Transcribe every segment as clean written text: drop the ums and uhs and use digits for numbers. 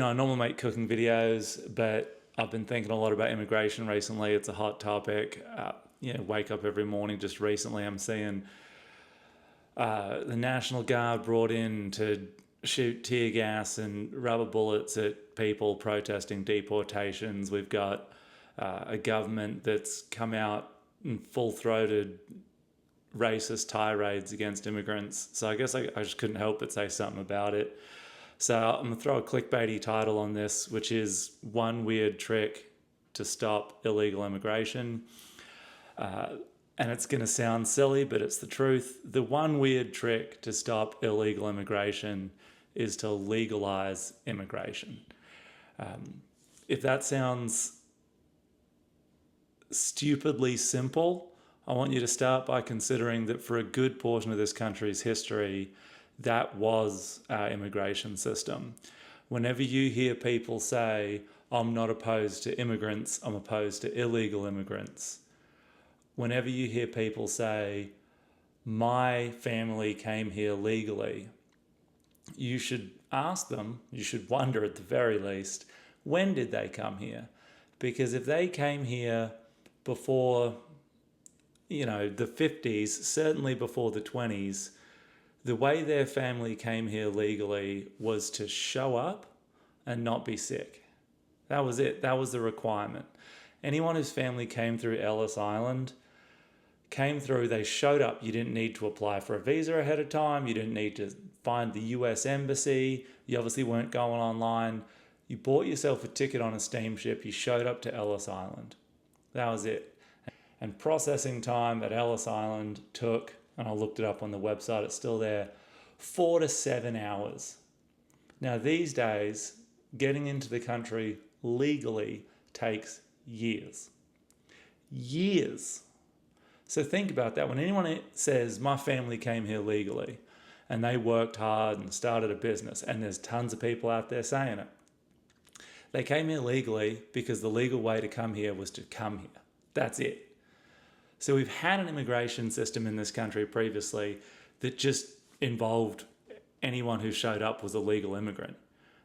I normally make cooking videos, but I've been thinking a lot about immigration recently. It's a hot topic. Wake up every morning. Just recently, I'm seeing the National Guard brought in to shoot tear gas and rubber bullets at people protesting deportations. We've got a government that's come out in full-throated racist tirades against immigrants. So I guess I just couldn't help but say something about it. So I'm going to throw a clickbaity title on this, which is One Weird Trick to Stop Illegal Immigration. And it's going to sound silly, but it's the truth. The one weird trick to stop illegal immigration is to legalize immigration. If that sounds stupidly simple, I want you to start by considering that for a good portion of this country's history, that was our immigration system. Whenever you hear people say, I'm not opposed to immigrants, I'm opposed to illegal immigrants. Whenever you hear people say, my family came here legally, you should ask them, you should wonder at the very least, when did they come here? Because if they came here before, the 50s, certainly before the 20s, the way their family came here legally was to show up and not be sick. That was it. That was the requirement. Anyone whose family came through Ellis Island came through, they showed up. You didn't need to apply for a visa ahead of time. You didn't need to find the US embassy. You obviously weren't going online. You bought yourself a ticket on a steamship. You showed up to Ellis Island. That was it. And processing time at Ellis Island took, and I looked it up on the website, it's still there, 4 to 7 hours. Now these days, getting into the country legally takes years. Years. So think about that. When anyone says, my family came here legally, and they worked hard and started a business, and there's tons of people out there saying it, they came here legally because the legal way to come here was to come here. That's it. So we've had an immigration system in this country previously that just involved anyone who showed up was a legal immigrant.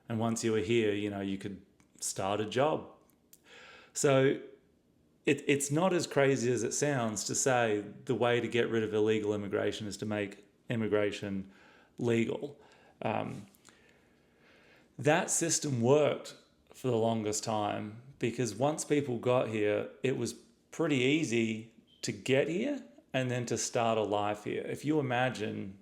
And once you were here, you could start a job. So it's not as crazy as it sounds to say the way to get rid of illegal immigration is to make immigration legal. That system worked for the longest time because once people got here, it was pretty easy to get here and then to start a life here. If you imagine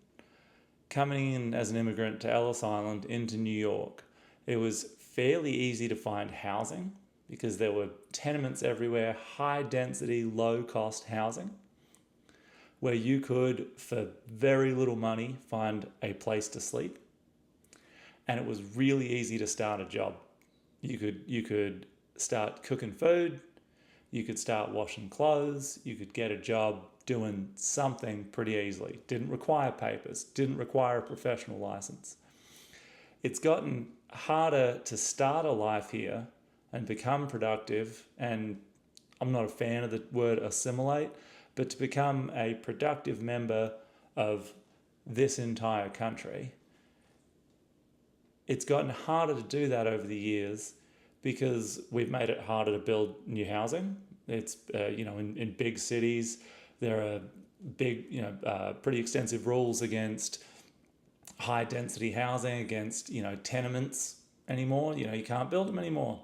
coming in as an immigrant to Ellis Island into New York, it was fairly easy to find housing because there were tenements everywhere, high density, low cost housing, where you could, for very little money, find a place to sleep. And it was really easy to start a job. You could start cooking food, you could start washing clothes, you could get a job doing something pretty easily. Didn't require papers, didn't require a professional license. It's gotten harder to start a life here and become productive, and I'm not a fan of the word assimilate, but to become a productive member of this entire country. It's gotten harder to do that over the years because we've made it harder to build new housing. It's, in big cities, there are big, pretty extensive rules against high density housing, against, tenements anymore. You can't build them anymore.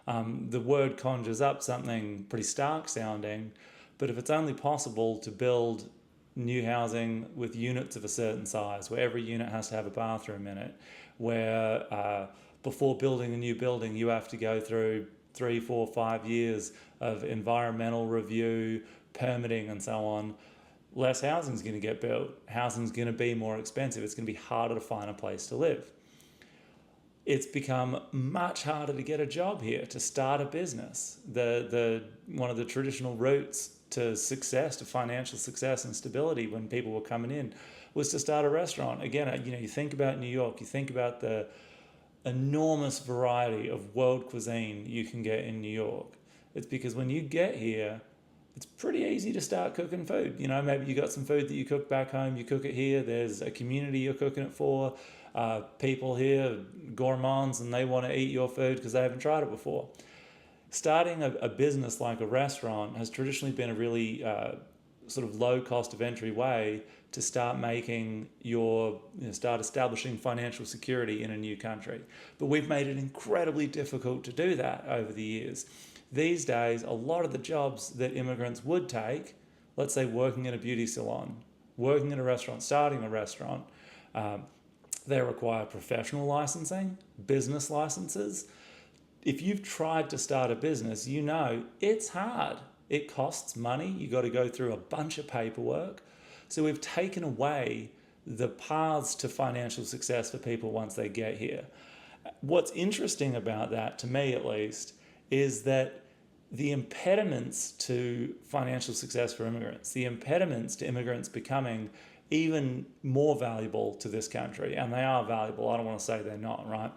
The word conjures up something pretty stark sounding, but if it's only possible to build new housing with units of a certain size, where every unit has to have a bathroom in it, where before building a new building, you have to go through 3, 4, 5 years of environmental review, permitting and so on, less housing is going to get built. Housing's going to be more expensive. It's going to be harder to find a place to live. It's become much harder to get a job here, to start a business. One of the traditional routes to success, to financial success and stability when people were coming in, was to start a restaurant. Again, you think about New York, you think about the enormous variety of world cuisine you can get in New York. It's because when you get here, it's pretty easy to start cooking food. Maybe you got some food that you cook back home, you cook it here, there's a community you're cooking it for, People here, gourmands, and they want to eat your food because they haven't tried it before. Starting a business like a restaurant has traditionally been a really sort of low cost of entry way to start start establishing financial security in a new country. But we've made it incredibly difficult to do that over the years. These days, a lot of the jobs that immigrants would take, let's say working in a beauty salon, working in a restaurant, starting a restaurant, they require professional licensing, business licenses. If you've tried to start a business, you know it's hard. It costs money. You got to go through a bunch of paperwork. So we've taken away the paths to financial success for people once they get here. What's interesting about that, to me at least, is that the impediments to financial success for immigrants, the impediments to immigrants becoming even more valuable to this country, and they are valuable, I don't want to say they're not, right?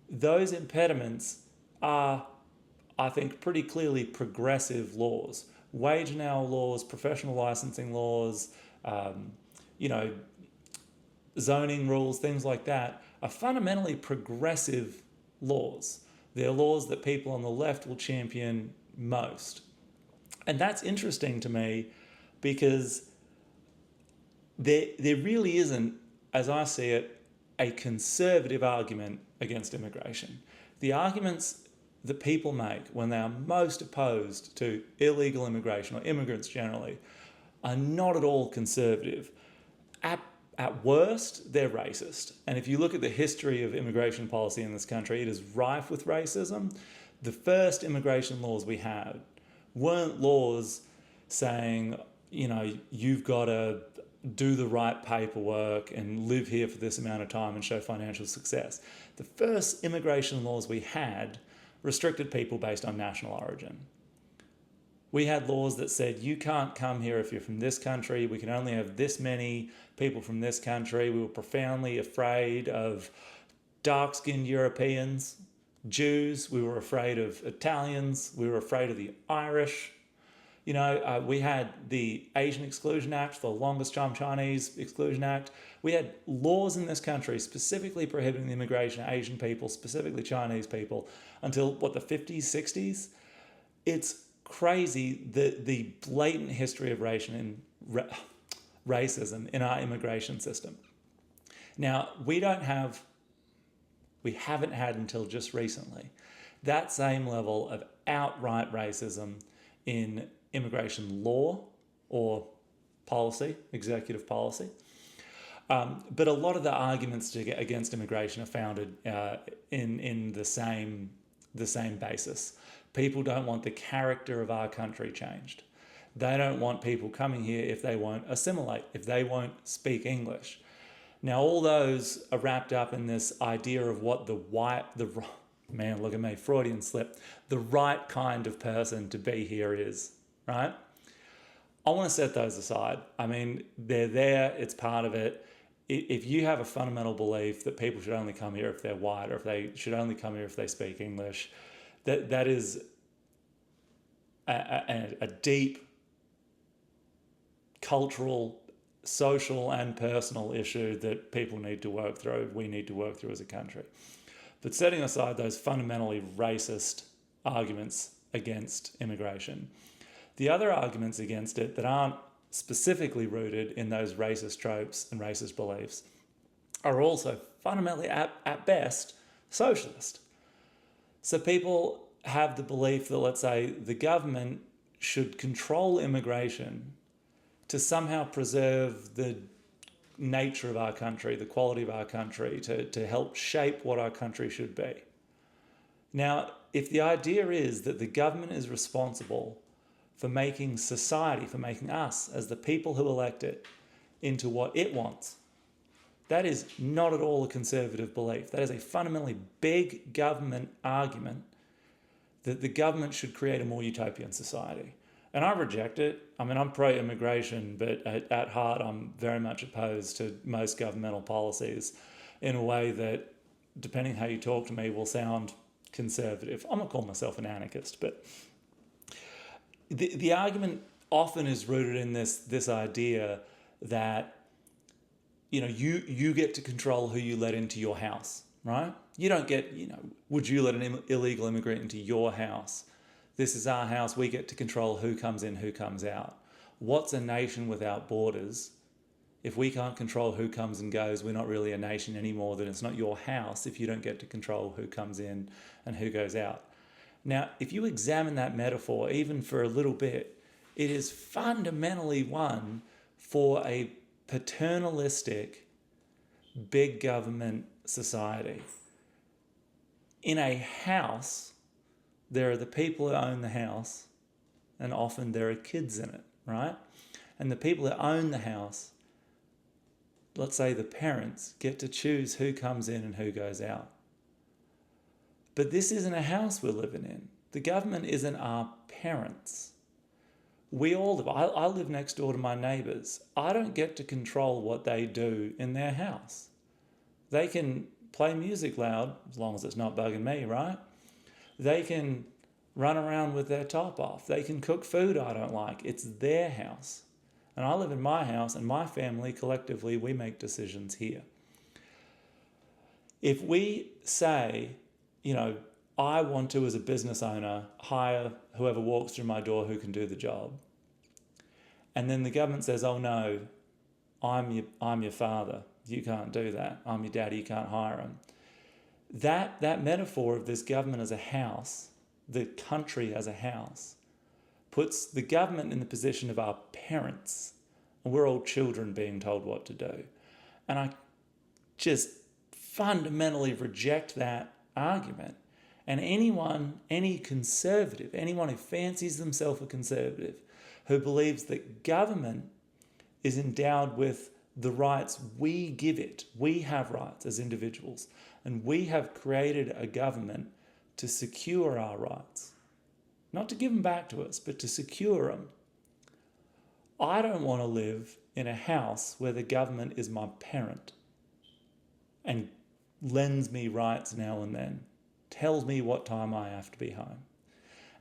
Those impediments are, I think, pretty clearly progressive laws. Wage and hour laws, professional licensing laws, zoning rules, things like that are fundamentally progressive laws. They're laws that people on the left will champion most. And that's interesting to me because there really isn't, as I see it, a conservative argument against immigration. The arguments that people make when they are most opposed to illegal immigration or immigrants generally are not at all conservative. At worst, they're racist. And if you look at the history of immigration policy in this country, it is rife with racism. The first immigration laws we had weren't laws saying, you've got to do the right paperwork and live here for this amount of time and show financial success. The first immigration laws we had restricted people based on national origin. We had laws that said you can't come here if you're from this country. We can only have this many people from this country. We were profoundly afraid of dark-skinned Europeans, Jews. We were afraid of Italians. We were afraid of the Irish. We had the Asian Exclusion Act, for the longest time Chinese Exclusion Act. We had laws in this country specifically prohibiting the immigration of Asian people, specifically Chinese people, until, the 50s, 60s? It's crazy the blatant history of racism in our immigration system. Now, we haven't had until just recently that same level of outright racism in immigration law or policy, executive policy. But a lot of the arguments against immigration are founded in the same basis. People don't want the character of our country changed. They don't want people coming here if they won't assimilate, if they won't speak English. Now, all those are wrapped up in this idea of what man, look at me, Freudian slip, the right kind of person to be here is, right? I want to set those aside. I mean, they're there, it's part of it. If you have a fundamental belief that people should only come here if they're white, or if they should only come here if they speak English, that is a deep cultural, social, and personal issue that people need to work through, we need to work through as a country. But setting aside those fundamentally racist arguments against immigration, the other arguments against it that aren't specifically rooted in those racist tropes and racist beliefs are also fundamentally, at best, socialist. So people have the belief that, let's say, the government should control immigration to somehow preserve the nature of our country, the quality of our country, to help shape what our country should be. Now, if the idea is that the government is responsible for making society, for making us, as the people who elect it, into what it wants, that is not at all a conservative belief. That is a fundamentally big government argument that the government should create a more utopian society. And I reject it. I mean, I'm pro-immigration, but at heart, I'm very much opposed to most governmental policies in a way that, depending how you talk to me, will sound conservative. I'm not calling myself an anarchist, but the argument often is rooted in this idea that you get to control who you let into your house, right? You don't get, would you let an illegal immigrant into your house? This is our house. We get to control who comes in, who comes out. What's a nation without borders? If we can't control who comes and goes, we're not really a nation anymore. Then it's not your house if you don't get to control who comes in and who goes out. Now, if you examine that metaphor, even for a little bit, it is fundamentally one for a paternalistic, big government society. In a house, there are the people who own the house, and often there are kids in it, right? And the people who own the house, let's say the parents, get to choose who comes in and who goes out. But this isn't a house we're living in. The government isn't our parents. We all live. I live next door to my neighbours. I don't get to control what they do in their house. They can play music loud, as long as it's not bugging me, right? They can run around with their top off. They can cook food I don't like. It's their house. And I live in my house, and my family, collectively, we make decisions here. If we say, I want to, as a business owner, hire whoever walks through my door who can do the job, and then the government says, oh no, I'm your father, you can't do that. I'm your daddy, you can't hire him. That metaphor of this government as a house, the country as a house, puts the government in the position of our parents, and we're all children being told what to do. And I just fundamentally reject that argument. And any conservative, anyone who fancies themselves a conservative, who believes that government is endowed with the rights we give it. We have rights as individuals, and we have created a government to secure our rights. Not to give them back to us, but to secure them. I don't want to live in a house where the government is my parent and lends me rights now and then, tells me what time I have to be home.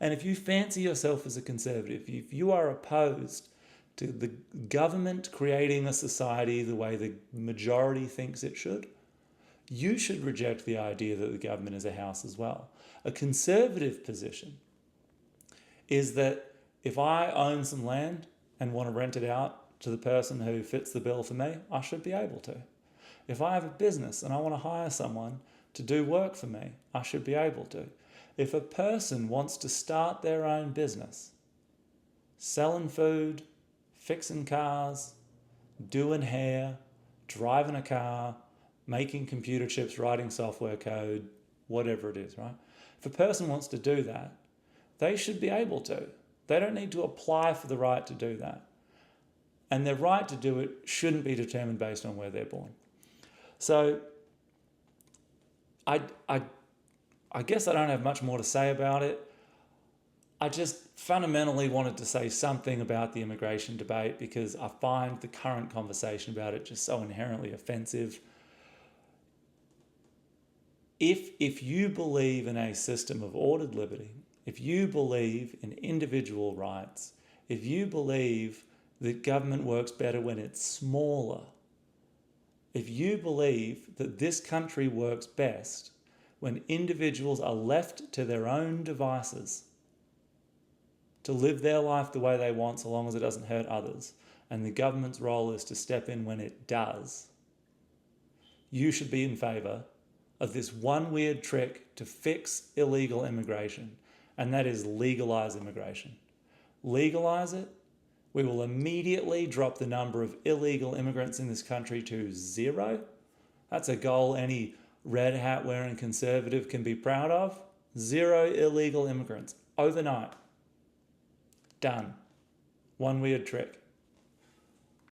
And if you fancy yourself as a conservative, if you are opposed to the government creating a society the way the majority thinks it should, you should reject the idea that the government is a house as well. A conservative position is that if I own some land and want to rent it out to the person who fits the bill for me, I should be able to. If I have a business and I want to hire someone to do work for me, I should be able to. If a person wants to start their own business, selling food, fixing cars, doing hair, driving a car, making computer chips, writing software code, whatever it is, right? If a person wants to do that, they should be able to. They don't need to apply for the right to do that. And their right to do it shouldn't be determined based on where they're born. So I guess I don't have much more to say about it. I just fundamentally wanted to say something about the immigration debate because I find the current conversation about it just so inherently offensive. If you believe in a system of ordered liberty, if you believe in individual rights, if you believe that government works better when it's smaller, if you believe that this country works best when individuals are left to their own devices to live their life the way they want so long as it doesn't hurt others, and the government's role is to step in when it does, you should be in favour of this one weird trick to fix illegal immigration, and that is legalise immigration. Legalise it, we will immediately drop the number of illegal immigrants in this country to 0. That's a goal any red hat wearing conservative can be proud of. 0 illegal immigrants overnight. Done. One weird trick.